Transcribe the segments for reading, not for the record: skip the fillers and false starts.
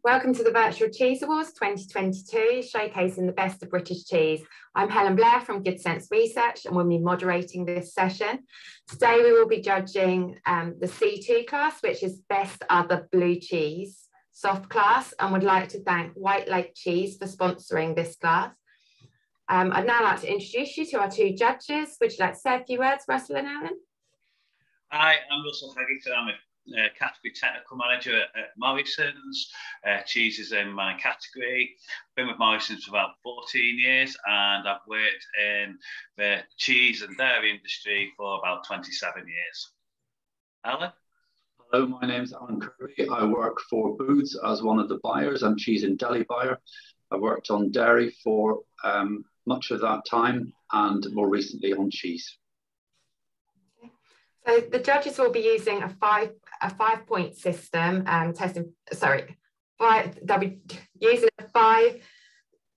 Welcome to the Virtual Cheese Awards 2022, showcasing the best of British cheese. I'm Helen Blair from Good Sense Research and we'll be moderating this session. Today we will be judging the C2 class, which is Best Other Blue Cheese soft class, and would like to thank White Lake Cheese for sponsoring this class. I'd now like to introduce you to our two judges. Would you like to say a few words, Russell and Alan? Hi, I'm Russell Haggington. I'm a category technical manager at Morrison's. Cheese is in my category. Been with Morrison's for about 14 years and I've worked in the cheese and dairy industry for about 27 years. Alan? Hello, my name's Alan Kirby. I work for Booths as one of the buyers. I'm cheese and deli buyer. I worked on dairy for much of that time and more recently on cheese. So the judges will be using a five-point system, they'll be using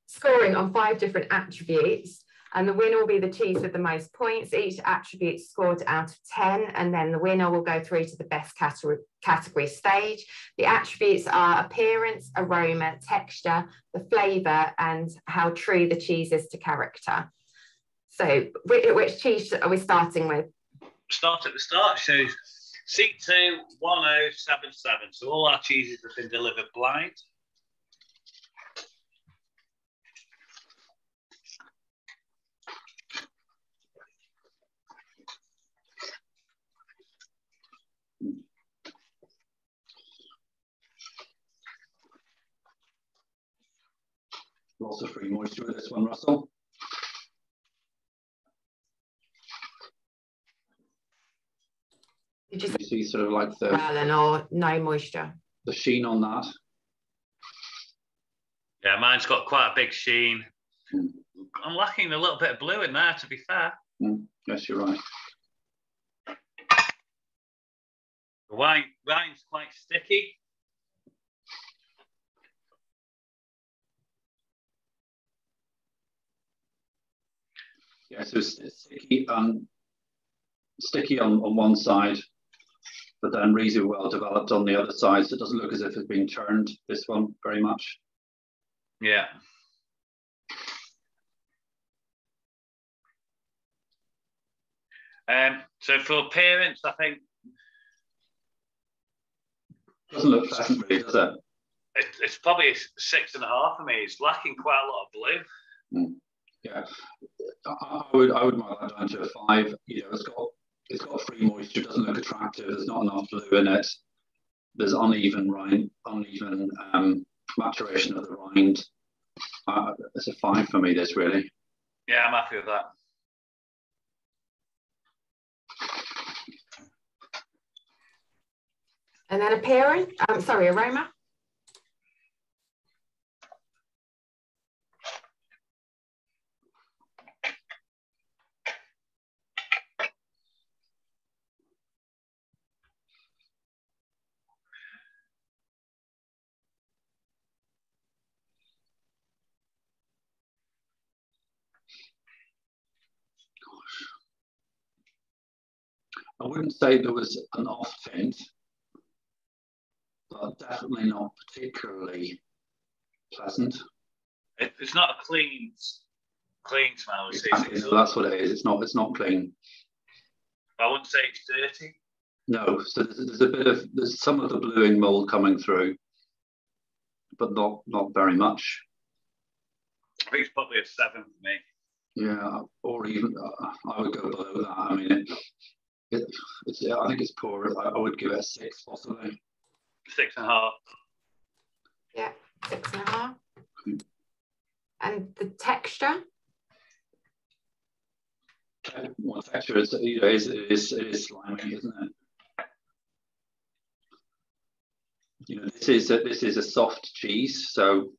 scoring on 5 different attributes, and the winner will be the cheese with the most points. Each attribute scored out of 10, and then the winner will go through to the best category stage. The attributes are appearance, aroma, texture, the flavour, and how true the cheese is to character. So which cheese are we starting with? Start at the start. So C2 1077. So all our cheeses have been delivered blind. Lots of free moisture with this one, Russell. Did you see sort of like the Alan, or no moisture? The sheen on that. Yeah, mine's got quite a big sheen. I'm lacking a little bit of blue in there, to be fair. Yes, you're right. The wine's quite sticky. Yeah, so it's sticky on one side, but then reasonably well developed on the other side, so it doesn't look as if it's been turned, this one, very much. Yeah. So for appearance, I think... Doesn't look pleasant really, does it? It's probably a 6.5 for me. It's lacking quite a lot of blue. Yeah, I would mark that down to a 5. You know, it's got free moisture, doesn't look attractive, there's not enough blue in it, there's uneven maturation of the rind. It's a 5 for me, this really. Yeah, I'm happy with that. And then appearance, aroma. I wouldn't say there was an off tint, but definitely not particularly pleasant. It's not a clean smell. Exactly, no, that's what it is. It's not clean. I wouldn't say it's dirty. No, so there's some of the bluing mold coming through, but not very much. I think it's probably a 7 for me. Yeah, or even I would go below that. I mean, I think it's poor. I would give it a 6 possibly. 6.5. Yeah, 6.5. And the texture? Well, texture is, you know, it is slimy, isn't it? You know, this is a soft cheese, so.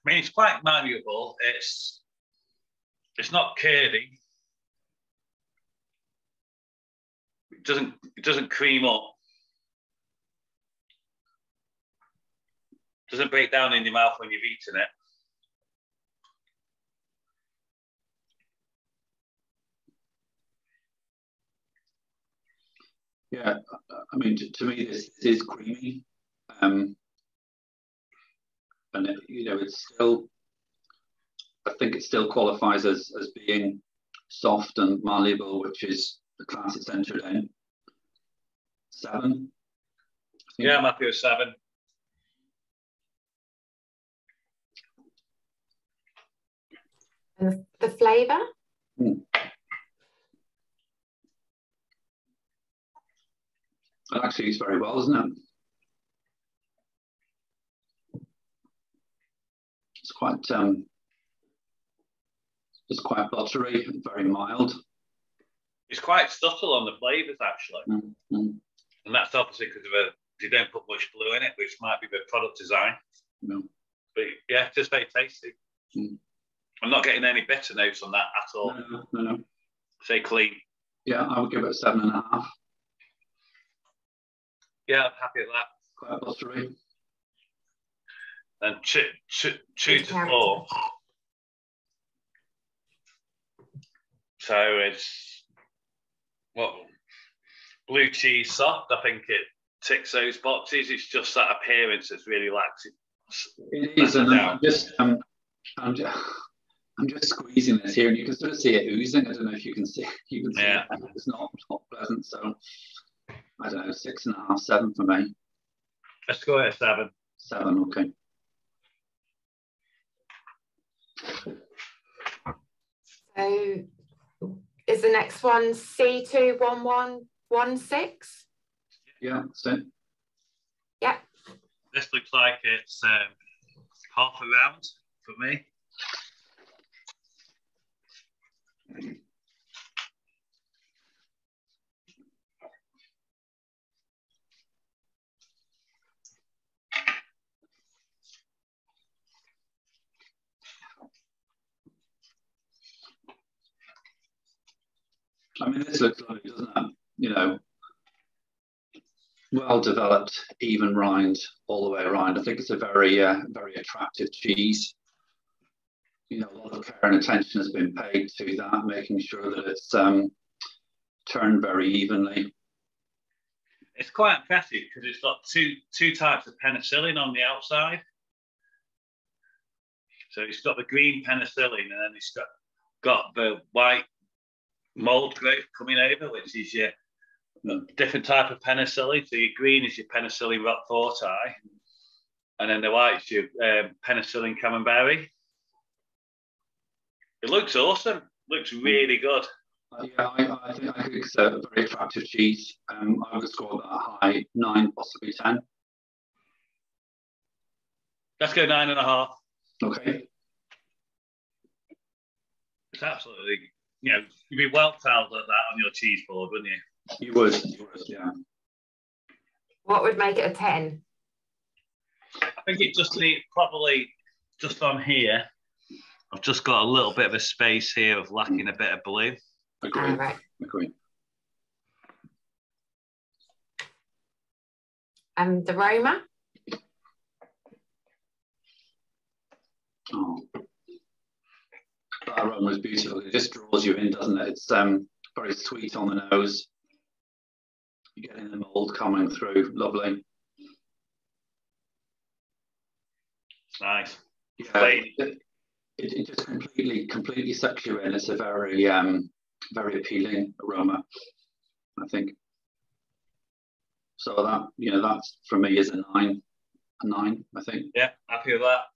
I mean, it's quite malleable. It's not curdy. It doesn't cream up. Doesn't break down in your mouth when you've eaten it. Yeah, I mean, to me, this is creamy, and it, it's still. I think it still qualifies as being soft and malleable, which is the class it's entered in. 7. Yeah, I'm happy with 7. And the flavour? It actually eats very well, isn't it? It's quite buttery, very mild. It's quite subtle on the flavours, actually. And that's obviously because they don't put much blue in it, which might be the product design. No. But yeah, just very tasty. I'm not getting any bitter notes on that at all. No. Say clean. Yeah, I would give it a 7.5. Yeah, I'm happy with that. Quite buttery. And 2 to 4. So it's blue cheese soft. I think it ticks those boxes. It's just that appearance that's really lacks it. It is, and I'm just squeezing this here, and you can sort of see it oozing. I don't know if you can see. Yeah. It. It's not pleasant. So I don't know, 6.5, 7 for me. Let's go at 7. 7, okay. So is the next one C21116? Yeah, so. Yeah. This looks like it's half a round for me. I mean, this looks lovely, doesn't it? Well developed, even rind all the way around. I think it's a very, very attractive cheese. A lot of care and attention has been paid to that, making sure that it's turned very evenly. It's quite impressive because it's got two types of penicillin on the outside. So it's got the green penicillin, and then it's got the white mold growth coming over, which is your different type of penicillin. So your green is your penicillin roqueforti, and then the white's your penicillin camembert. It looks awesome. Looks really good. Yeah, I think it's a very attractive cheese. I would score that high 9, possibly 10. Let's go 9.5. Okay. It's absolutely, you'd be well tiled at that on your cheese board, wouldn't you? You would, yeah. What would make it a 10? I think it just needs probably just on here. I've just got a little bit of a space here of lacking a bit of blue. Agree. Right. Agree. And the aroma? Oh, that aroma is beautiful. It just draws you in, doesn't it? It's very sweet on the nose. You're getting the mold coming through. Lovely. Nice. Yeah, it just completely sucks you in. It's a very very appealing aroma, I think. So that that's for me is a 9, I think. Yeah, happy with that.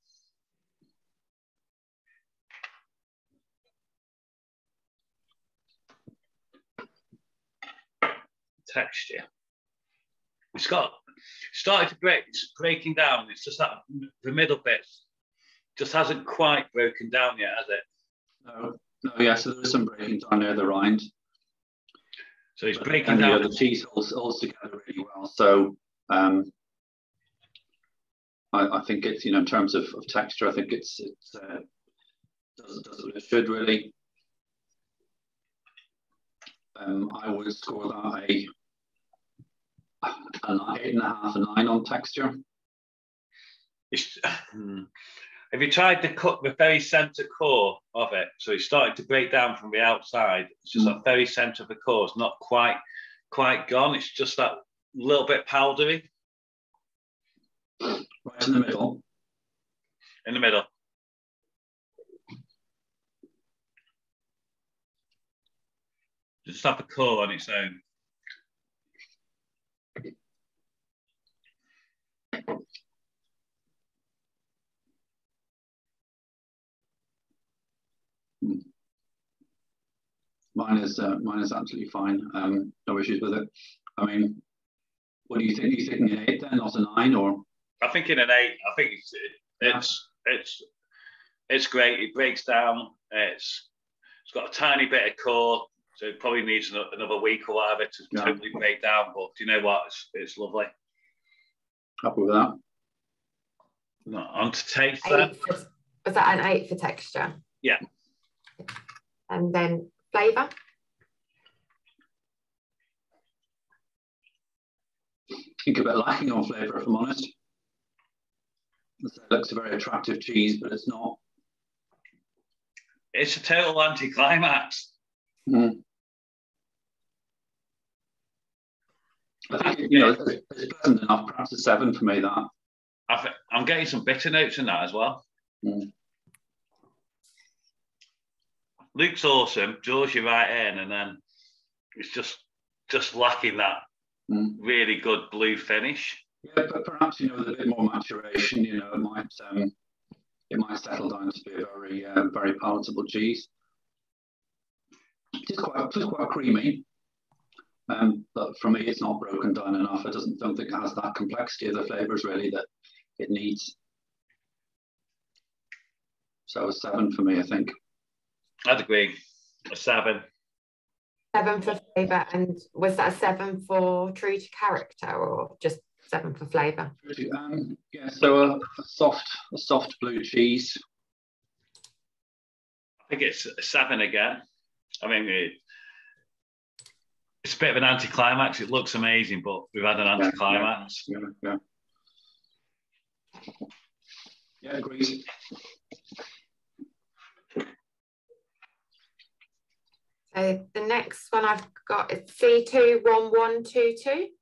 Texture. It's started to break. It's breaking down. It's just that the middle bit just hasn't quite broken down yet, has it? No, yeah. So there is some breaking down near the rind. So it's breaking down. The cheese holds together really well. So I think it's in terms of texture, I think it does what it should really. I would score that an 8.5 and 9 on texture. It's, have you tried to cut the very centre core of it? So it's starting to break down from the outside. It's just that very centre of the core is not quite gone. It's just that little bit powdery. Right in the middle. In the middle. Just have a core on its own. Mine is absolutely fine. No issues with it. I mean, what do you think? Are you thinking an 8 then, not a 9, or? I'm thinking an 8. I think it's great. It breaks down. It's got a tiny bit of core, so it probably needs another week or whatever to totally break down. But do you know what? It's lovely. Happy with that. No, on to taste then. Was that an 8 for texture? Yeah. And then flavour? I think a bit lacking on flavour, if I'm honest. It looks a very attractive cheese, but it's not. It's a total anticlimax. I think, it's pleasant enough. Perhaps a 7 for me, that. I'm getting some bitter notes in that as well. Luke's awesome, draws you right in, and then it's just lacking that really good blue finish. Yeah, but perhaps with a bit more maturation, it might settle down to be a very very palatable cheese. It's quite creamy, but for me, it's not broken down enough. I don't think it has that complexity of the flavors really that it needs. So a 7 for me, I think. I'd agree. A 7. 7 for flavour, and was that a 7 for true to character, or just 7 for flavour? Yeah, so a soft blue cheese. I think it's a 7 again. I mean, it's a bit of an anticlimax. It looks amazing, but we've had an anticlimax. Yeah, agreed. So the next one I've got is C21122.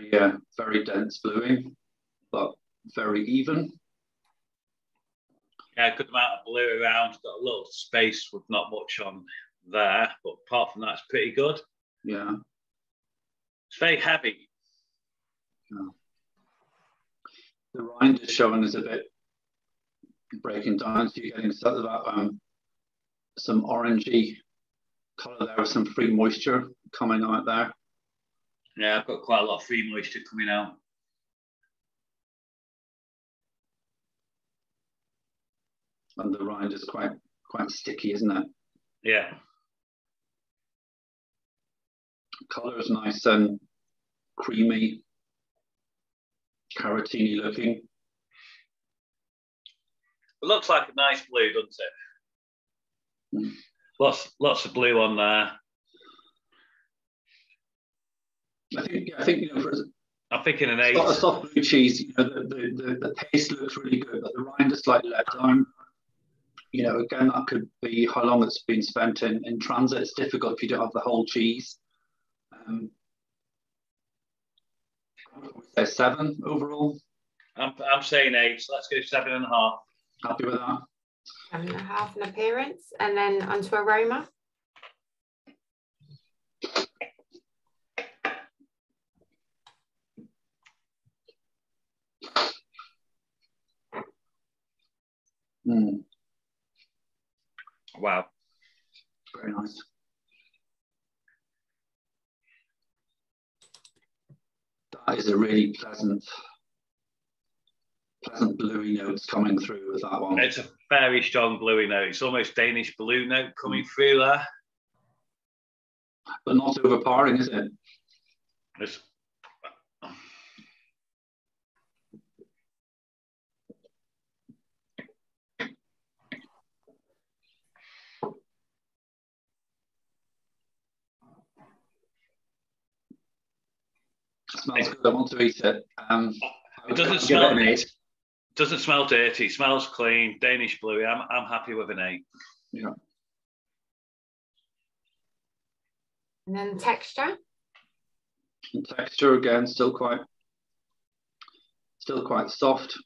Yeah. Very dense bluing, but very even. Yeah, good amount of blue around. Got a little space with not much on there, but apart from that, it's pretty good. Yeah. It's very heavy. Yeah. The rind is showing us a bit breaking down, so you're getting sort of that some orangey colour there with some free moisture coming out there. Yeah, I've got quite a lot of free moisture coming out. And the rind is quite sticky, isn't it? Yeah. Colour is nice and creamy, carotene looking. It looks like a nice blue, doesn't it? Lots of blue on there. I think I'm thinking an 8. A soft blue cheese. The taste looks really good, but the rind is slightly let down. Again, that could be how long it's been spent in transit. It's difficult if you don't have the whole cheese. A 7 overall. I'm saying 8. So let's go 7.5. Happy with that. 7.5 in appearance, and then onto aroma. Wow. Very nice. That is a really pleasant pleasant bluey notes coming through with that one. It's a very strong bluey note. It's almost Danish blue note coming through there. But not overpowering, is it? It's, smells good. I want to eat it. It doesn't smell dirty. It smells clean. Danish bluey. I'm happy with an 8. Yeah. And then texture. And texture again, still quite soft.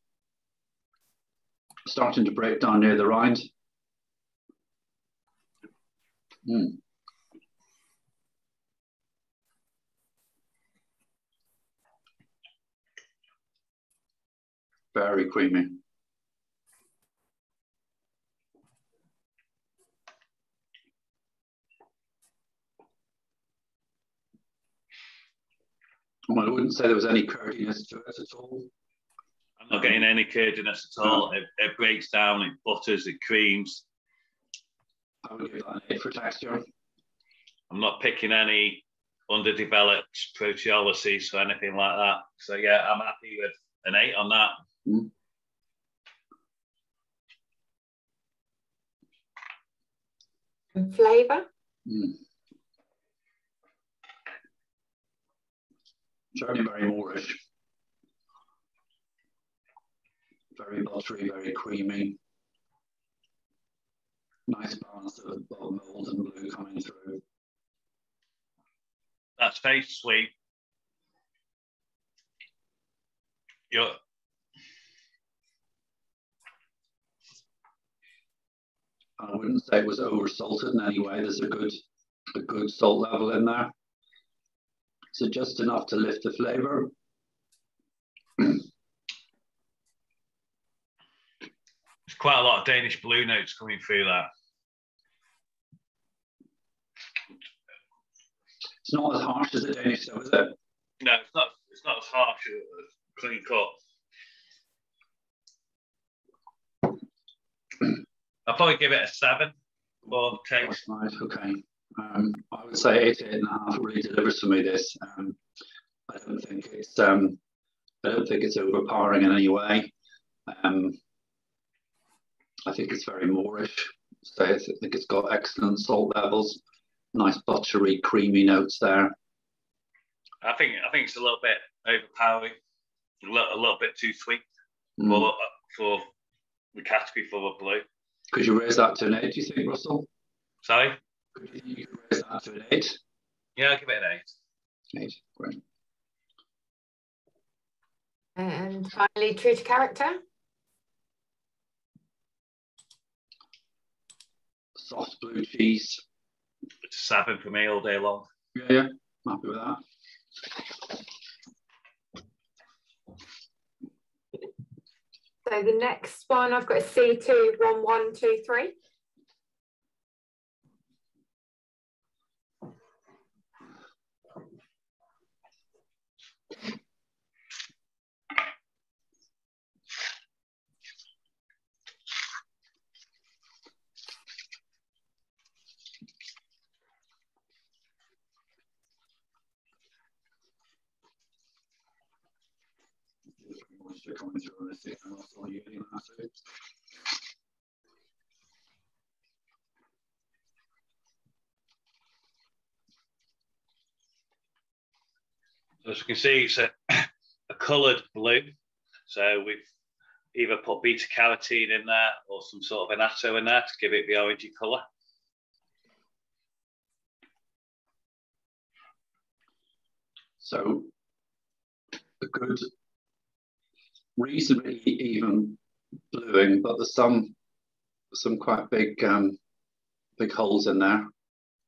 Starting to break down near the rind. Very creamy. Well, I wouldn't say there was any curdiness to it at all. I'm not getting any curdiness at all. It breaks down, it butters, it creams. I would give that an 8 for texture. I'm not picking any underdeveloped proteolysis or anything like that. So yeah, I'm happy with an 8 on that. And flavour. Certainly very Moorish. Very buttery, very creamy. Nice balance of mould and blue coming through. That's very sweet. I wouldn't say it was over salted in any way. There's a good salt level in there. So just enough to lift the flavour. There's quite a lot of Danish blue notes coming through that. It's not as harsh as the Danish though, is it? No, it's not as harsh as clean cut. I'll probably give it a 7 for taste. Right, okay. I would say 8.5 really delivers for me this. I don't think it's overpowering in any way. I think it's very Moorish. So I think it's got excellent salt levels, nice buttery, creamy notes there. I think it's a little bit overpowering, a little bit too sweet for the category for the blue. Could you raise that to an 8, do you think, Russell? Sorry? Could you think you could raise that to an 8? Yeah, I'll give it an 8. 8, great. And finally, true to character. Soft blue cheese. It's a 7 for me all day long. Yeah, I'm happy with that. So the next one I've got a C21123. Coming through this thing, and also using that. So as you can see, it's a coloured blue. So we've either put beta carotene in there or some sort of annatto in there to give it the orangey colour. So a good, reasonably even bluing, but there's some quite big big holes in there.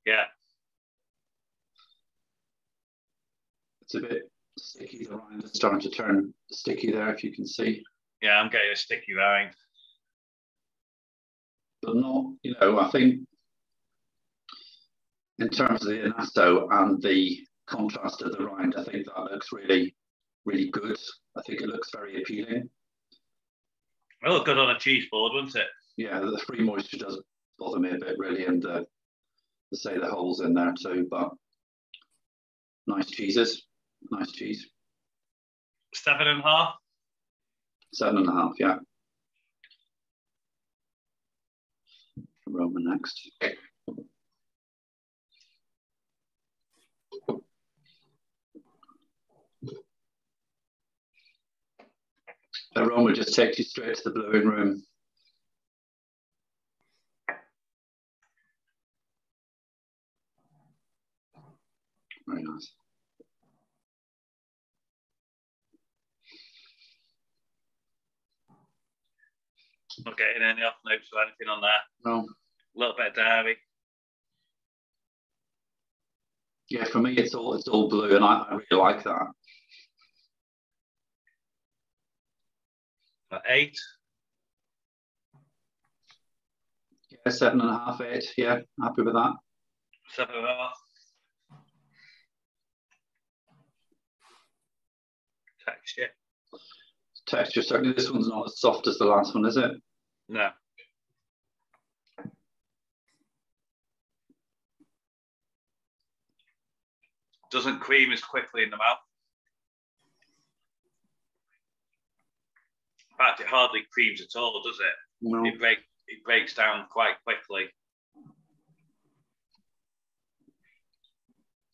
Yeah. It's a bit sticky. The rind is starting to turn sticky there, if you can see. Yeah, I'm getting a sticky rind. But not, I think in terms of the annatto and the contrast of the rind, I think that looks really, really good. I think it looks very appealing. Oh, good on a cheese board, wouldn't it? Yeah, the free moisture does bother me a bit, really, and say the holes in there too. But nice cheeses, nice cheese. 7.5. 7.5, yeah. Roma next. Roma just takes you straight to the bluing room. Very nice. Not getting any off notes or anything on that. No. A little bit of dairy. Yeah, for me it's all blue, and I really like that. 8. Yeah, 7.5, 8. Yeah, happy with that. 7.5. Texture. Texture, certainly this one's not as soft as the last one, is it? No. Doesn't cream as quickly in the mouth. In fact, it hardly creams at all, does it? No. It breaks down quite quickly.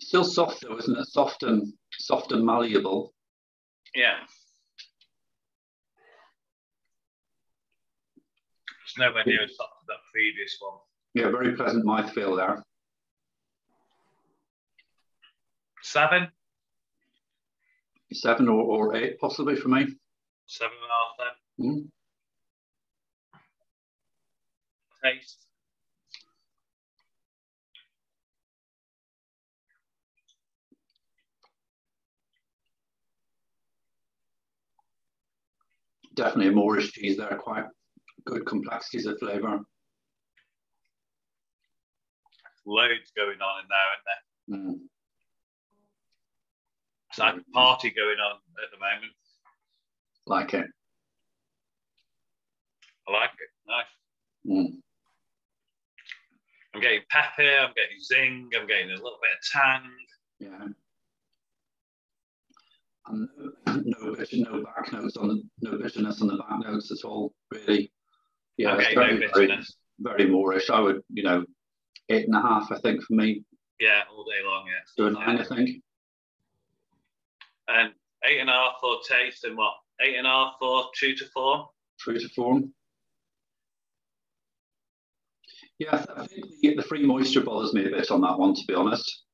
Still soft though, isn't it? Soft and malleable. Yeah. It's nowhere near as soft as that previous one. Yeah, very pleasant mouthfeel there. 7. 7 or 8 possibly for me. 7.5 then. Mm. Taste. Definitely a Moorish cheese there, quite good complexities of flavour. Loads going on in there, isn't there? Mm. It's like a party going on at the moment. Like it. I like it. Nice. Mm. I'm getting pepper, I'm getting zing, I'm getting a little bit of tang. Yeah. And no back notes no bitterness on the back notes at all, really. Yeah, Okay, no bitterness. Very Moorish. I would, 8.5, I think, for me. Yeah, all day long, yeah. To a 9, I think. And 8.5 for taste, and what? 8.5 for true to form? True to form. Yeah, I think the free moisture bothers me a bit on that one, to be honest.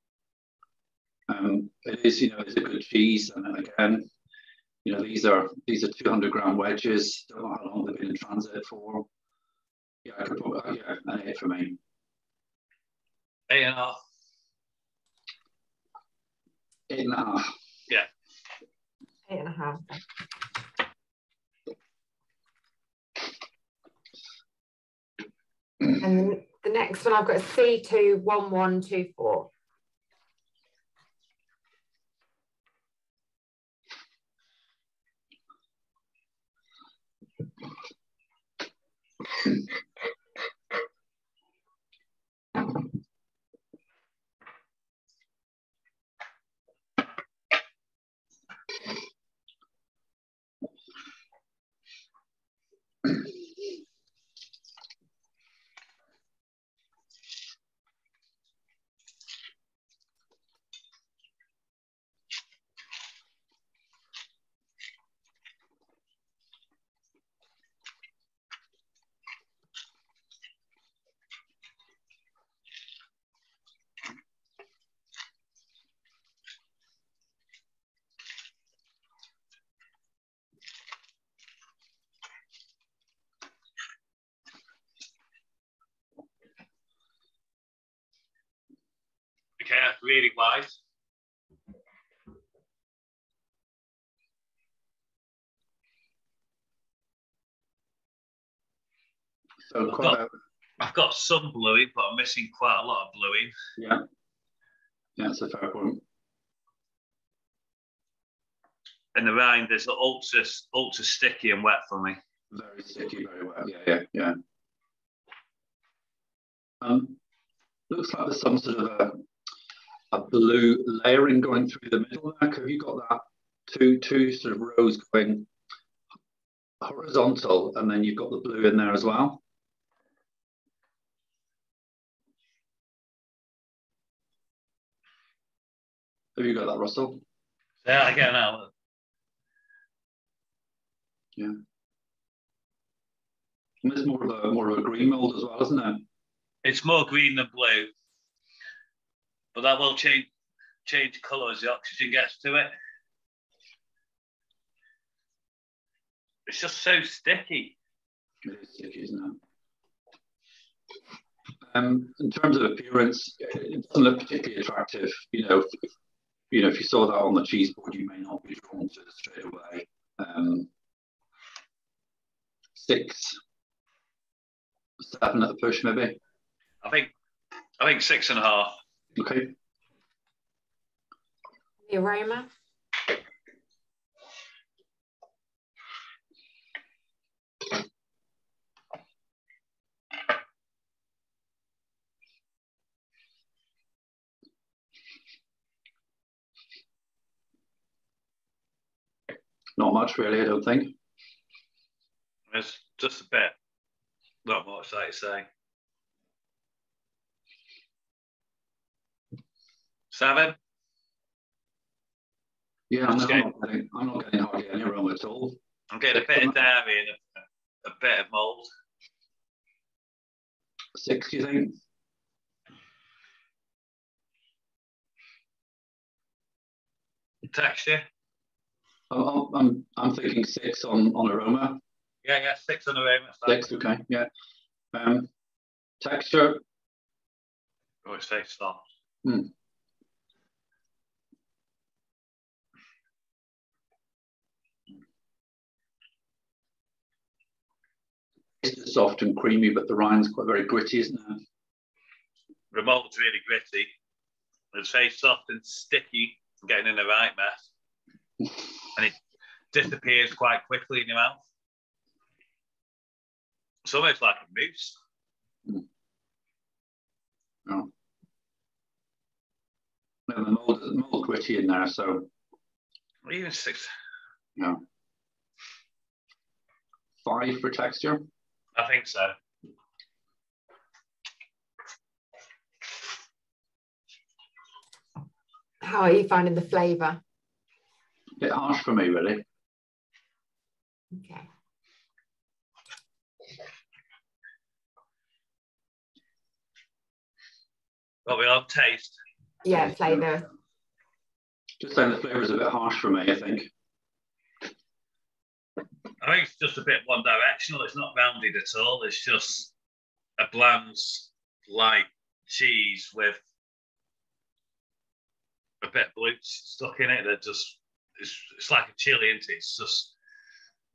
It is, it's a good cheese, and again, these are 200-gram wedges. Don't know how long they've been in transit for. Yeah, I could probably, an 8 for me. 8.5. 8.5. Yeah. 8.5. And the next one I've got is C21124. Okay, that's really wise. So I've got some bluing, but I'm missing quite a lot of bluing. Yeah. Yeah, that's a fair point. And the rind is ultra sticky and wet for me. Very sticky, very wet. Yeah. Looks like there's some sort of a blue layering going through the middle there. Have you got that two sort of rows going horizontal, and then you've got the blue in there as well? Have you got that, Russell? Yeah, I get it now. Yeah. And it's more of a green mold as well, isn't it? It's more green than blue, but that will change colour as the oxygen gets to it. It's just so sticky. It is sticky, isn't it? In terms of appearance, it doesn't look particularly attractive. If you saw that on the cheese board, you may not be drawn to it straight away. 6, 7 at a push, maybe. I think 6.5. Okay. The aroma. Not much, really, I don't think. It's just a bit. Not much, like you say. 7. Yeah, I'm not getting hardly any aroma at all. I'm getting a bit of dairy and a bit of mould. 6, do you think? Texture? I'm thinking 6 on aroma. Yeah, 6 on aroma. 6, okay, yeah. Texture? Oh, it's very soft. It's soft and creamy, but the rind's quite very gritty, isn't it? The mould's really gritty. It's very soft and sticky, getting in the right mess. And it disappears quite quickly in your mouth. It's almost like a mousse. Oh. No, the mold gritty in there, so. Even 6. No. 5 for texture? I think so. How are you finding the flavour? A bit harsh for me, really. Okay. Well, we on taste. Yeah, flavour. Just saying the flavour's a bit harsh for me, I think. I think it's just a bit one directional. It's not rounded at all. It's just a bland, light cheese with a bit of blue stuck in it. That just it's like a chili, isn't it? It's just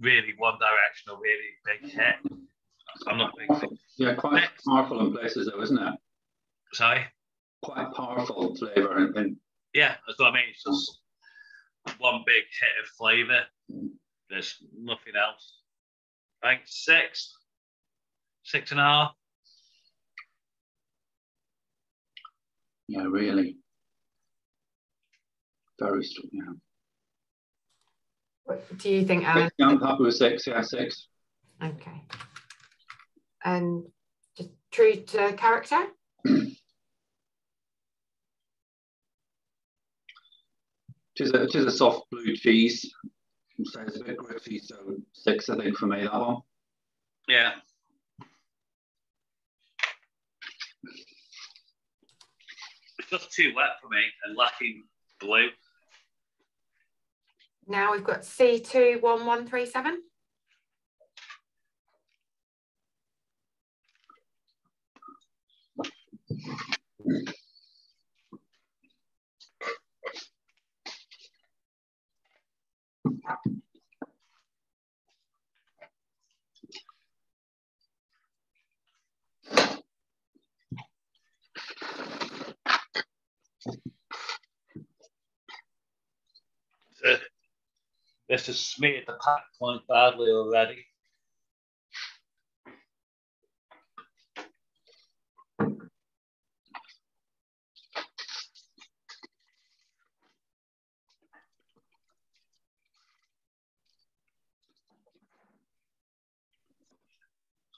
really one directional, really big hit. I'm not big. Yeah, quite powerful in places, though, isn't it? Sorry. Quite powerful flavour. Yeah, that's what I mean. It's just one big hit of flavour. There's nothing else. I think 6, 6.5. Yeah, really. Very strong. Yeah. What do you think, Alan? I'm happy with 6. Yeah, 6. Okay. And just true to character? It is a soft blue cheese. So it's a bit gritty, so 6, I think, for me, that one. Yeah. It's just too wet for me and lacking blue. Now we've got C21137. This has smeared the pack point badly already.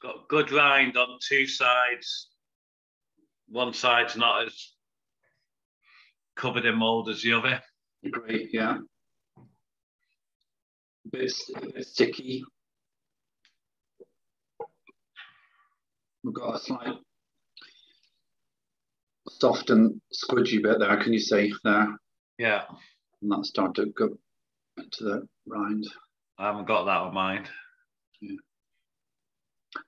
got good rind on two sides. One side's not as covered in mould as the other. Great, yeah. A bit sticky. We've got a slight soft and squidgy bit there, can you see there? Yeah. And that's starting to go into the rind. I haven't got that on mine. Yeah.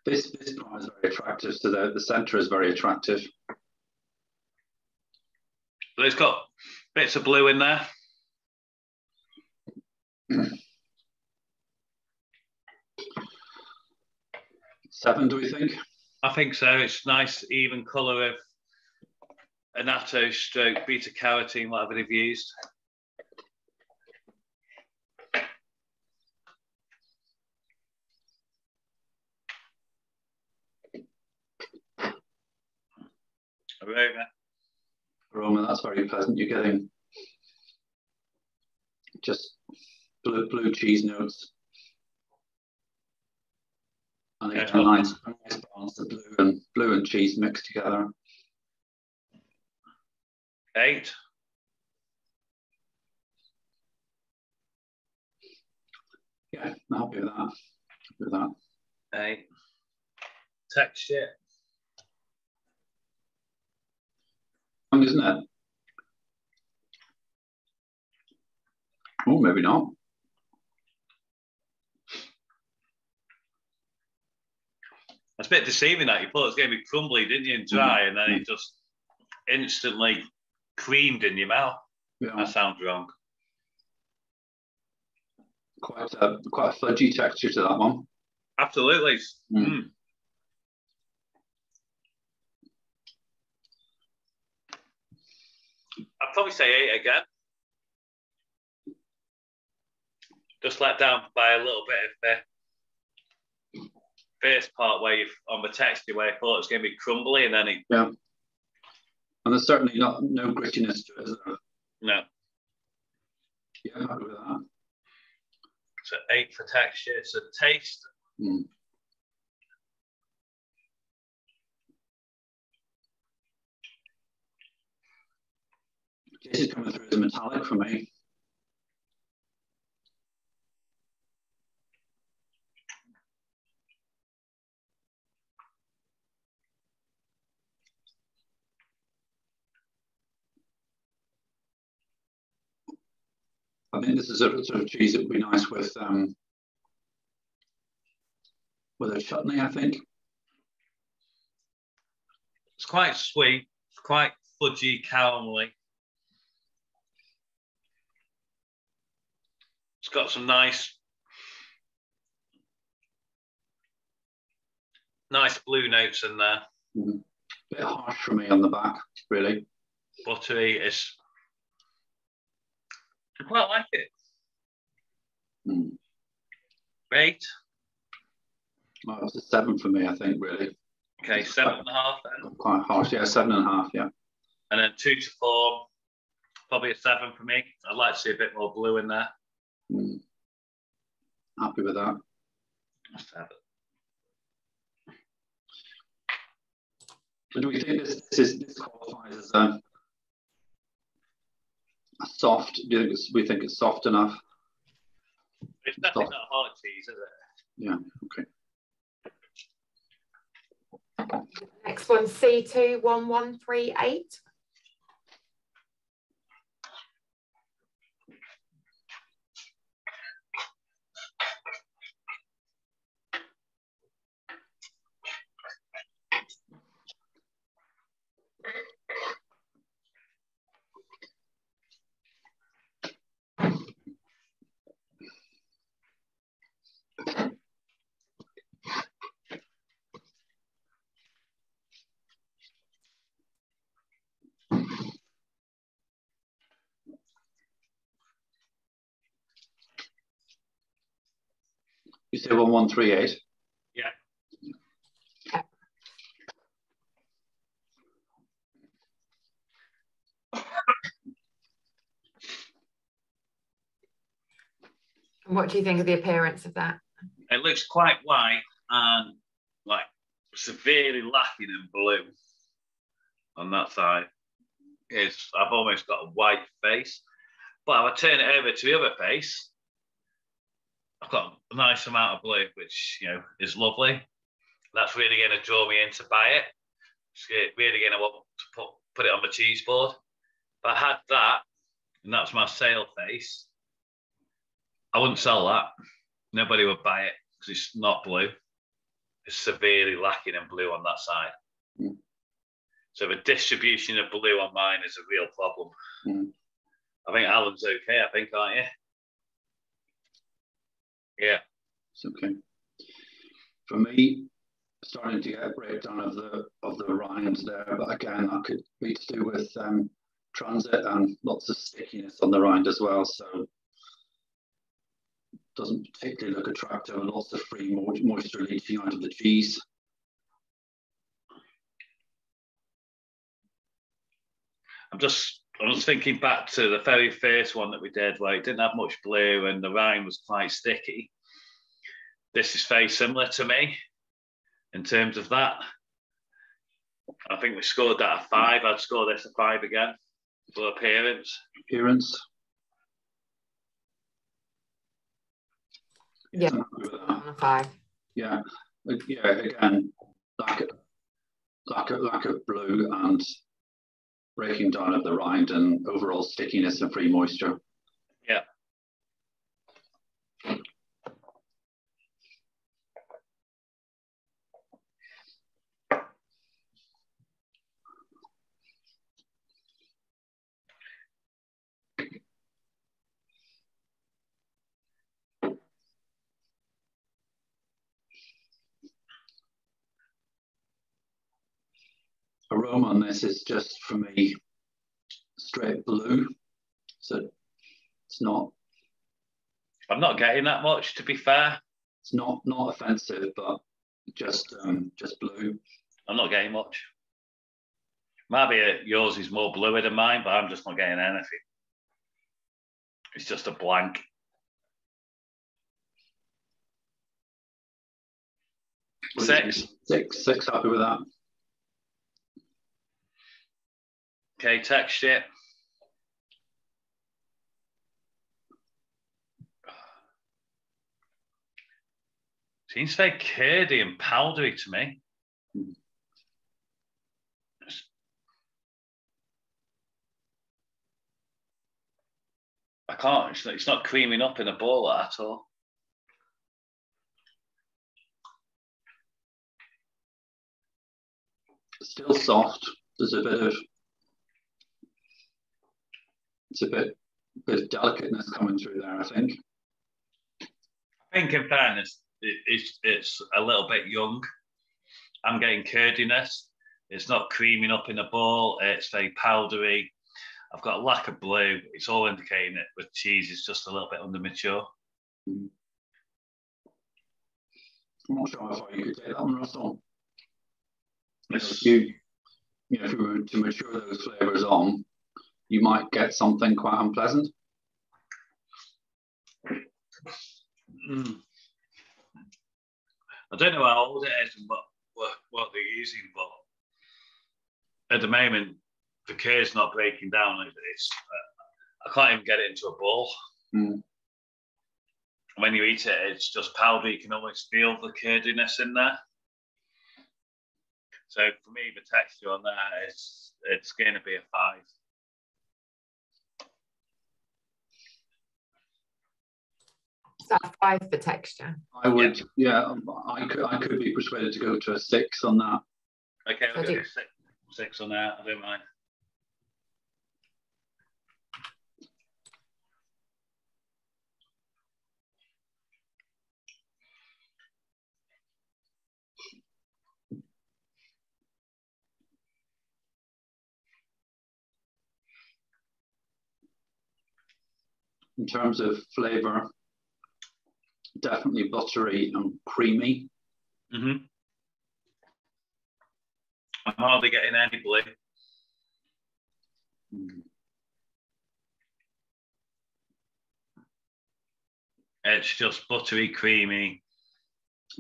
This part is very attractive, so the centre is very attractive. But it's got bits of blue in there. 7, do we think? I think so. It's nice, even colour of annatto stroke beta carotene, whatever they've used. Aroma, that's very pleasant. You're getting just blue cheese notes. And it's a nice balance of blue and cheese mixed together. 8. Yeah, I'm happy with that. Happy with that. 8. Texture. Isn't it? Oh, maybe not. It's a bit deceiving that you thought it was going to be crumbly, didn't you, and dry, and then it just instantly creamed in your mouth. Yeah. That sounds wrong. Quite a fudgy texture to that one. Absolutely. Mm. I'd probably say 8 again. Just let down by a little bit of the first part where you on the texture where I thought it was going to be crumbly, and then it. Yeah. And there's certainly no grittiness to it, is there? No. Yeah, I'm happy with that. So 8 for texture. So taste. Mm. This is coming through as metallic for me. I think this is a sort of cheese that would be nice with a chutney, I think. It's quite sweet. It's quite fudgy, caramelly. It's got some nice blue notes in there. Mm. A bit harsh for me on the back, really. Buttery is. I quite like it. Mm. 8. Well, it's a 7 for me, I think, really. Okay, 7.5 then. Quite harsh, yeah, 7.5, yeah. And then 2 to 4, probably a 7 for me. I'd like to see a bit more blue in there. Mm. Happy with that. 7. So do we think this qualifies as a soft? We think it's soft enough? It's definitely not hard cheese, is it? Yeah. Okay. Next one, C21138. You say 1138? Yeah. And what do you think of the appearance of that? It looks quite white, and like severely lacking in blue on that side. I've almost got a white face, but if I turn it over to the other face, I've got a nice amount of blue, which is lovely. That's really going to draw me in to buy it. It's really going to want to put it on my cheese board. If I had that, and that's my sale face, I wouldn't sell that. Nobody would buy it because it's not blue. It's severely lacking in blue on that side. Mm. So the distribution of blue on mine is a real problem. Mm. I think Alan's okay, aren't you? Yeah. It's okay. For me, starting to get a breakdown of the rinds there, but again, that could be to do with transit and lots of stickiness on the rind as well. So doesn't particularly look attractive, and lots of free moisture leaching out of the cheese. I was thinking back to the very first one that we did, where it didn't have much blue and the rind was quite sticky. This is very similar to me in terms of that. I think we scored that a 5. I'd score this a 5 again for appearance. Yeah, on a 5. Yeah, again, lack of blue and breaking down of the rind and overall stickiness and free moisture. Yeah. Aroma on this is just, for me, straight blue. So it's not. I'm not getting that much, to be fair. It's not offensive, but just blue. I'm not getting much. Maybe yours is more bluer than mine, but I'm just not getting anything. It's just a blank. Six, happy with that. Okay, texture. Seems very curdy and powdery to me. I can't, it's not creaming up in a bowl at all. Still soft. There's a bit of, it's a bit of delicateness coming through there, I think. I think in fairness, it's a little bit young. I'm getting curdiness. It's not creaming up in a bowl. It's very powdery. I've got a lack of blue. It's all indicating that the cheese is just a little bit under mature. I'm not sure how you could take that one, Russell. If you were to mature those flavours on, you might get something quite unpleasant. I don't know how old it is and what they're using, but at the moment, the cur's not breaking down. I can't even get it into a bowl. When you eat it, it's just powder. You can almost feel the curdiness in there. So for me, the texture on that it's going to be a 5. Is that a 5 for texture? I would, yeah, I could be persuaded to go to a 6 on that. Okay, I'll go 6 on that. I don't mind. In terms of flavour, definitely buttery and creamy. I'm hardly getting any blue. It's just buttery, creamy.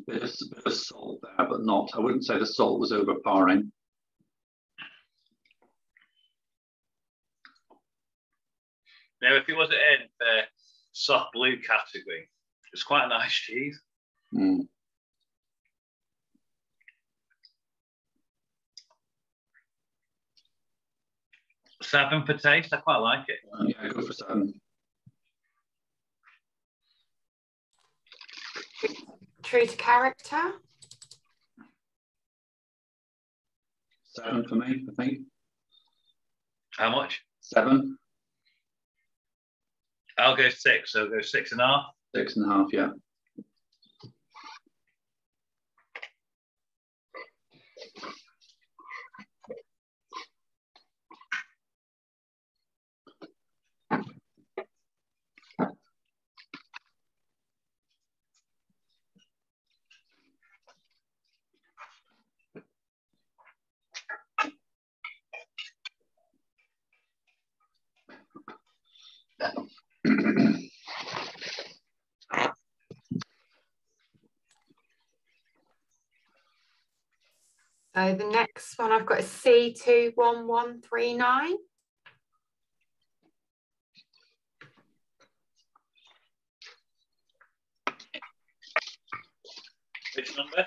bit of salt there, but not, I wouldn't say the salt was overpowering. Now, if it wasn't in the soft blue category, it's quite a nice cheese. Mm. 7 for taste, I quite like it. Yeah, go for 7. True to character? 7 for me, I think. How much? 7. I'll go 6, so I'll go 6.5. 6.5, yeah. So the next one I've got is C21139. Which number?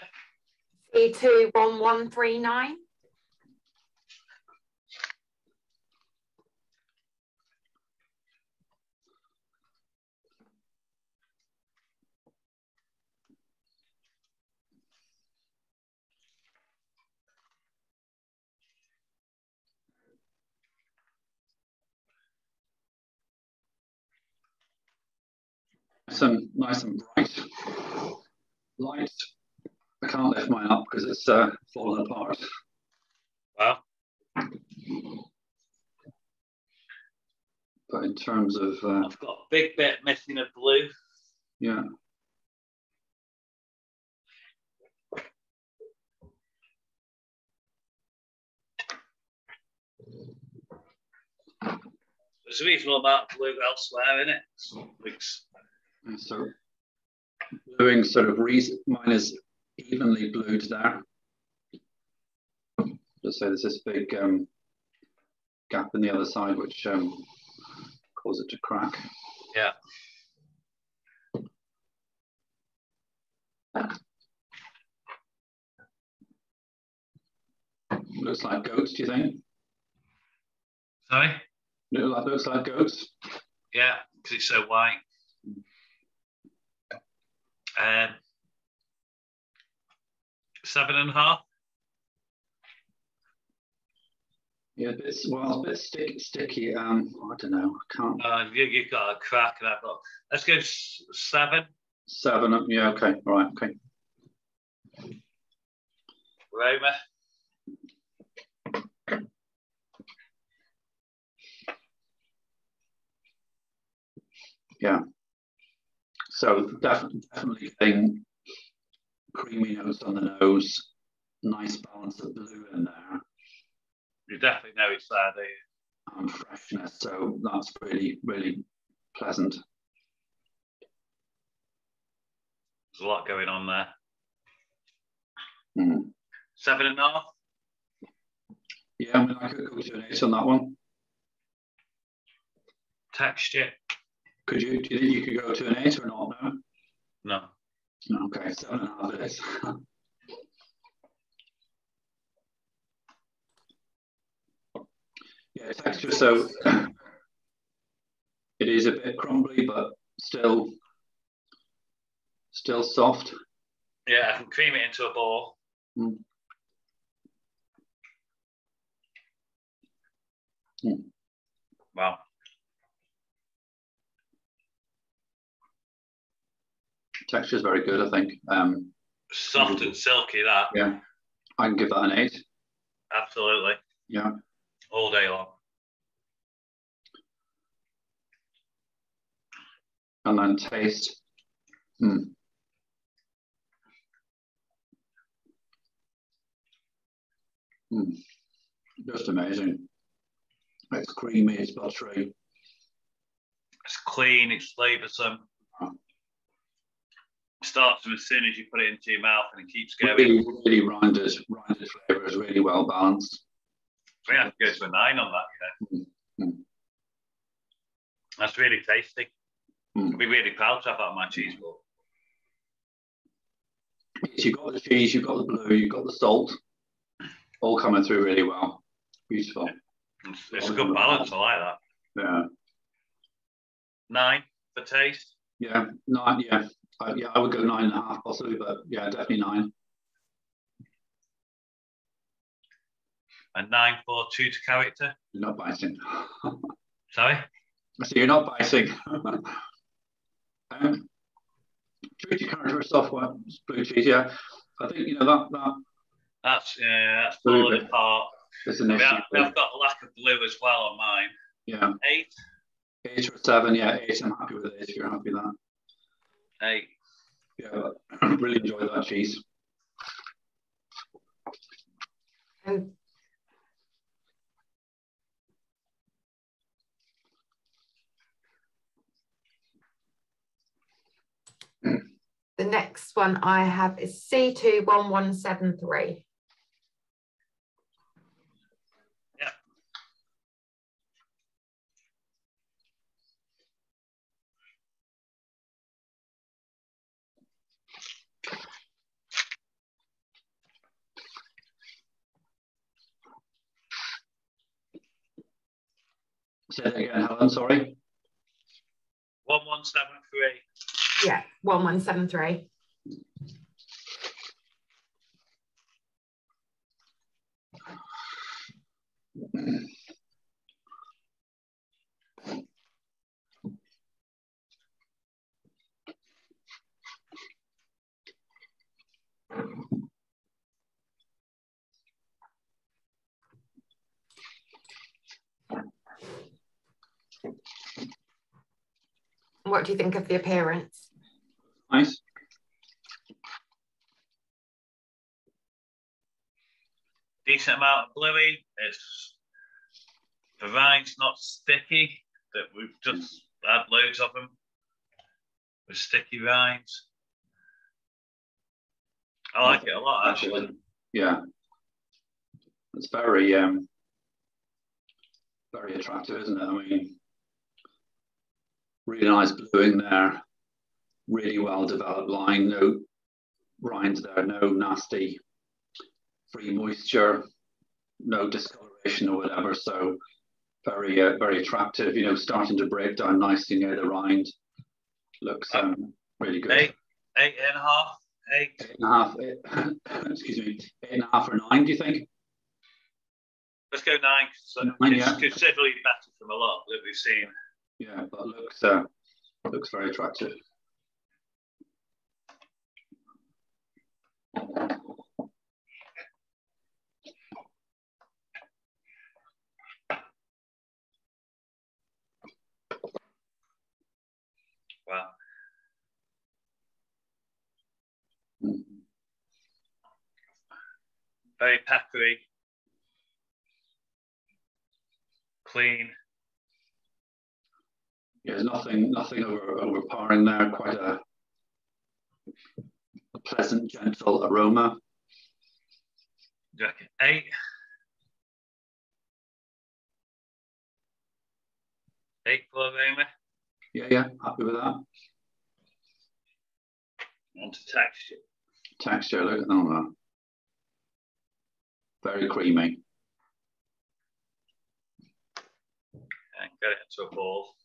C21139. Nice and bright. Light. I can't lift mine up because it's fallen apart. Wow. But in terms of... I've got a big bit missing of blue. Yeah. There's a reasonable amount of blue elsewhere in it. So bluing sort of mine is evenly blued there. Just say there's this big gap in the other side which causes it to crack. Yeah. Looks like goats, do you think? Sorry? Looks like goats. Yeah, because it's so white. 7.5. Yeah, it's a bit sticky. I don't know. I can't. You've got a crack, and I've got. Let's go 7. 7. Yeah. Okay. All right. Okay. Roma. Yeah. So definitely getting creamy notes on the nose. Nice balance of blue in there. You definitely know it's there, do you? And freshness. So that's really, really pleasant. There's a lot going on there. Mm. 7.5. Yeah, I mean, I could go to an 8 on that one. Texture. Do you think you could go to an 8 or not? No. No. Okay, 7.5 it is. Yeah, texture. So it is a bit crumbly, but still soft. Yeah, I can cream it into a ball. Mm. Mm. Wow. Texture is very good, I think. Soft and silky, that. Yeah, I can give that an 8. Absolutely. Yeah. All day long. And then taste. Just amazing. It's creamy, it's buttery. It's clean, it's flavoursome. starts them as soon as you put it into your mouth and it keeps going. Really rounded flavours, really well balanced. We have to go to a 9 on that, you know. That's really tasty. I'd be really proud to have that on my cheese ball. You've got the cheese, you've got the blue, you've got the salt, all coming through really well. Beautiful. It's a good balance. I like that. Yeah. 9 for taste. Yeah, 9. Yeah, I would go 9.5 possibly, but yeah, definitely 9. And 9 for true to character. You're not biting. Sorry. So you're not biting. True to character soft blue cheese. Yeah, I think that's falling apart. There's an issue. I've got a lack of blue as well on mine. Yeah. 8 or 7. Yeah, 8. I'm happy with 8. If you're happy with that. 8. Yeah, I really enjoy that cheese. The next one I have is C21173. Yeah. Say that again, Helen, sorry. 1173. Yeah, 1173. What do you think of the appearance? Nice. Decent amount of bluey. The rine's not sticky. That we've just had loads of them with sticky rinds. I like it a lot, actually. Yeah, it's very very attractive, isn't it? I mean, really nice bluing there. Really well developed line. No rinds there. No nasty free moisture. No discoloration or whatever. So very very attractive. You know, starting to break down nicely near the rind. Looks really good. 8.5. 8.5. Excuse me. 8.5 or 9? Do you think? Let's go 9. So 9, it's yeah. considerably better from a lot that we've seen. Yeah, but looks very attractive. Wow. Very peppery. Clean. Yeah, there's nothing overpowering there. Quite a pleasant, gentle aroma. Do you reckon 8? 8 for aroma. Yeah, happy with that. On to texture. Texture, look at that. Very creamy. And get it into a ball.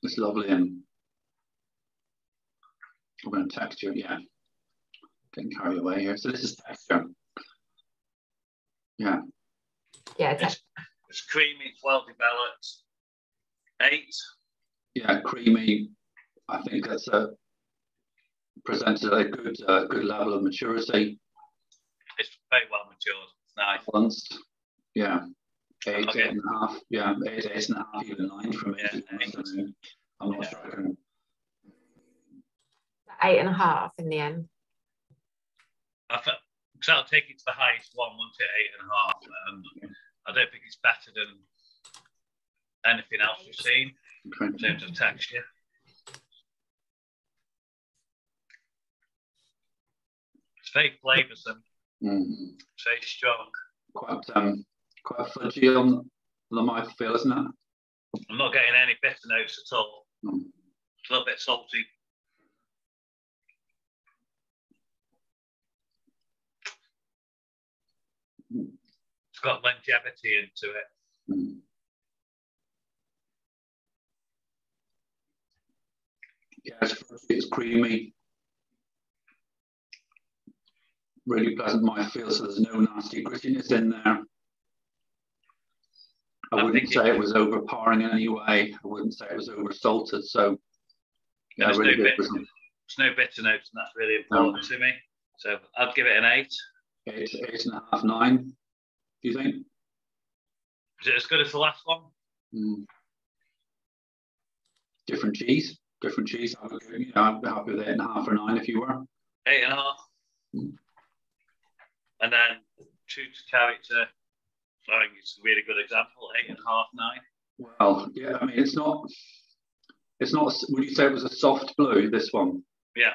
It's lovely and we're going to texture, yeah. Getting carried away here. So this is texture. Yeah. Yeah, it's creamy, it's well developed. 8. Yeah, creamy. I think that's presented a good level of maturity. It's very well matured. It's nice. Balanced. Yeah. 8, Okay. 8.5. Yeah, 8, 8.5, even 9 from me. Yeah, 8. I'm not sure I can. 8.5 in the end. Because that'll take it to the highest one, won't it? 8.5. I don't think it's better than anything else we've seen in terms of texture. It's very flavoursome. It's very strong. Quite fudgy on the mouthfeel, isn't it? I'm not getting any bitter notes at all. It's a little bit salty. It's got longevity into it. Yeah, it's creamy. Really pleasant mouthfeel, so there's no nasty grittiness in there. I wouldn't say it was overpowering in any way. I wouldn't say it was over salted. So yeah, really good. There's no bitter notes, and that's really important to me. So I'd give it an 8. 8.5, 9. Do you think? Is it as good as the last one? Different cheese. I'd be happy with 8.5 or 9 if you were. 8.5. And then true to character, I think it's a really good example. 8.5, 9. Well, yeah, I mean, it's not. Would you say it was a soft blue? This one. Yeah.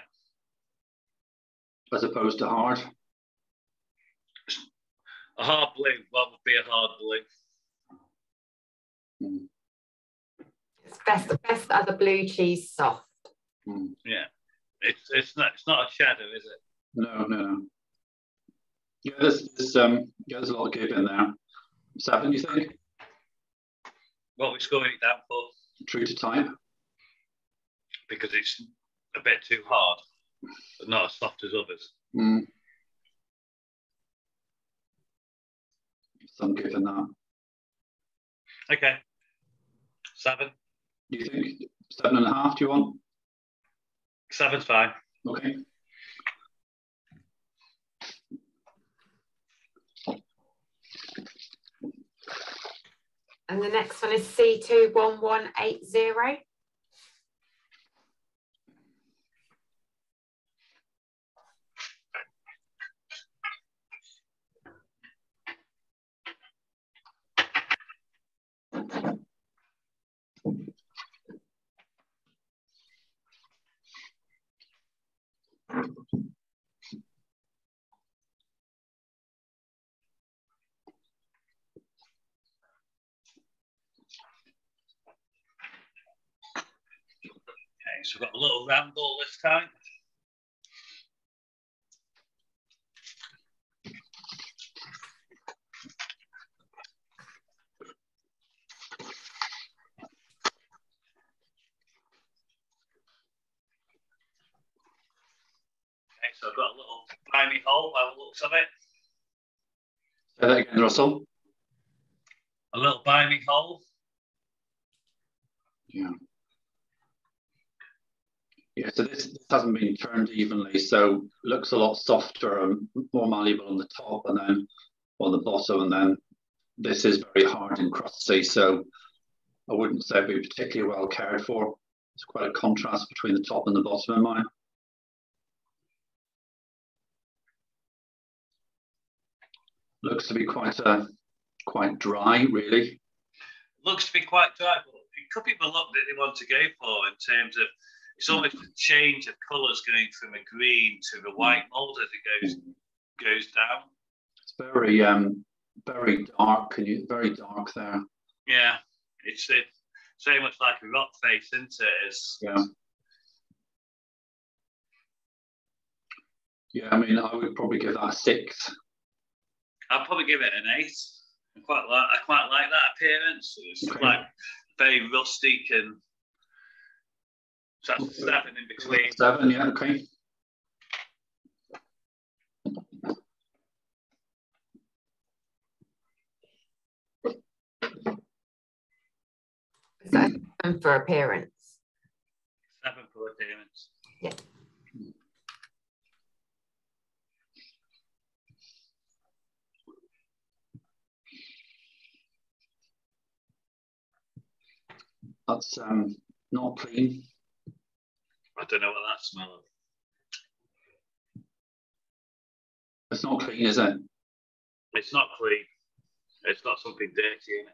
As opposed to hard. A hard blue. What would be a hard blue? It's best as a blue cheese soft. Yeah. It's not a shadow, is it? No. Yeah, there's a lot of give in there. 7, you think? What are we scoring it down for? True to type. Because it's a bit too hard, but not as soft as others. Some give in that. Okay. 7. Do you think 7.5? Do you want? 7's fine. Okay. And the next one is C21180. Okay, so we've got a little round ball this time. Okay, so I've got a little grimy hole by the looks of it. Say that again, Russell. A little binding hole. Yeah. Yeah, so this hasn't been turned evenly, so it looks a lot softer and more malleable on the top and then on the bottom, and then this is very hard and crusty, so I wouldn't say it'd be particularly well cared for. It's quite a contrast between the top and the bottom in mine. Looks to be quite dry, really. Looks to be quite dry, but it could be the look that they want to go for in terms of it's almost a change of colours going from a green to the white mould as it goes down. It's very very dark. Very dark there. Yeah, it's very much like a rock face, isn't it? Yeah. Yeah, I mean, I would probably give that a 6. I'd probably give it an 8. I quite like that appearance. It's okay. Like very rustic, and so that's 7 in between. 7, yeah, okay. Is that 7 for appearance? 7 for appearance. Yeah. That's not clean. I don't know what that smell of. It's not clean, is it? It's not clean. It's got something dirty in it.